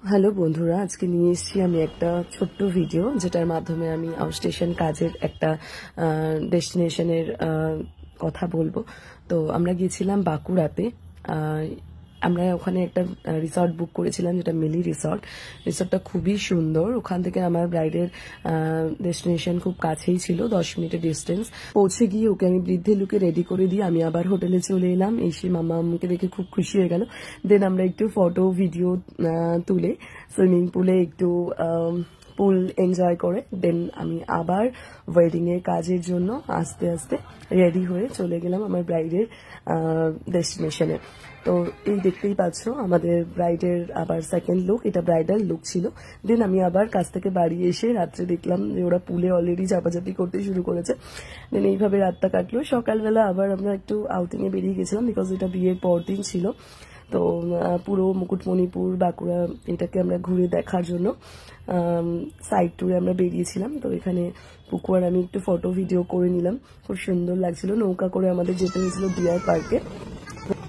Hello বন্ধুরা, আজকে নিয়ে এসেছি আমি একটা ছোট্ট ভিডিও যেটার মাধ্যমে আমি আউটস্টেশন কাজের একটা ডেস্টিনেশনের কথা বলবো। তো আমরা গিয়েছিলাম বাঁকুড়াতে। আমরা ওখানে একটা রিসর্ট বুক করেছিলাম যেটা মিলি রিসর্ট। রিসর্টটা খুবই সুন্দর। ওখান থেকে আমার ব্রাইডের ডেস্টিনেশন খুব কাছেই ছিল, 10 মিনিটের ডিস্টেন্স। পৌঁছে গিয়ে ওকে আমি বৃদ্ধে লুকে রেডি করে দিয়ে আমি আবার হোটেলে চলে এলাম। এসে মামা আমাকে দেখে খুব খুশি হয়ে গেল। দেন আমরা একটু ফটো ভিডিও তুলে সুইমিং পুলে একটু পুল এনজয় করে দেন আমি আবার ওয়েডিং এর কাজের জন্য আস্তে আস্তে রেডি হয়ে চলে গেলাম আমার ব্রাইডের ডেস্টিনেশনে। তো এই দেখতেই পাচ্ছ আমাদের ব্রাইডের আবার সেকেন্ড লুক, এটা ব্রাইডাল লুক ছিল। দেন আমি আবার কাজ থেকে বাড়ি এসে রাত্রে দেখলাম যে ওরা পুলে অলরেডি চাপাচাপি করতে শুরু করেছে। দেন এইভাবে রাতটা কাটলো। সকালবেলা আবার আমরা একটু আউটিং এ বেরিয়ে গেছিলাম, বিকজ এটা বিয়ের পর দিন ছিল। তো পুরো মুকুটমণিপুর বাঁকুড়া এটাকে আমরা ঘুরে দেখার জন্য সাইড ট্যুরে আমরা বেরিয়েছিলাম। তো এখানে পুকুর আমি একটু ফটো ভিডিও করে নিলাম, খুব সুন্দর লাগছিল। নৌকা করে আমাদের যেতে হয়েছিল ডিয়ার পার্কে।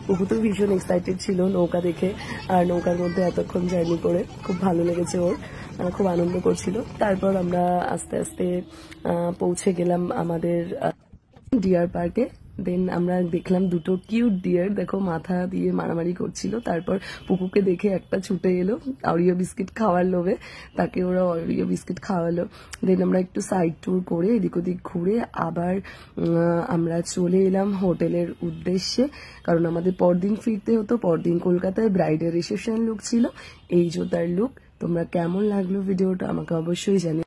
পুকু তো ভীষণ এক্সাইটেড ছিল নৌকা দেখে, আর নৌকার মধ্যে এতক্ষণ জার্নি করে খুব ভালো লেগেছে ওর, খুব আনন্দ করছিল। তারপর আমরা আস্তে আস্তে পৌঁছে গেলাম আমাদের ডিয়ার পার্কে। দেন আমরা দেখলাম দুটো কিউট ডিয়ার, দেখো মাথা দিয়ে মারামারি করছিল। তারপর পুকুকে দেখে একটা ছুটে এলো অরিও বিস্কিট খাওয়ার লোভে, তাকে ওরা অরিও বিস্কিট খাওয়ালো। দেন আমরা একটু সাইড ট্যুর করে এদিক ওদিক ঘুরে আবার আমরা চলে এলাম হোটেলের উদ্দেশ্যে, কারণ আমাদের পরদিন ফিরতে হতো। পরদিন কলকাতায় ব্রাইডের রিসেপশন লুক ছিল, এই জোতার লুক। তোমরা কেমন লাগলো ভিডিওটা আমাকে অবশ্যই জানিও।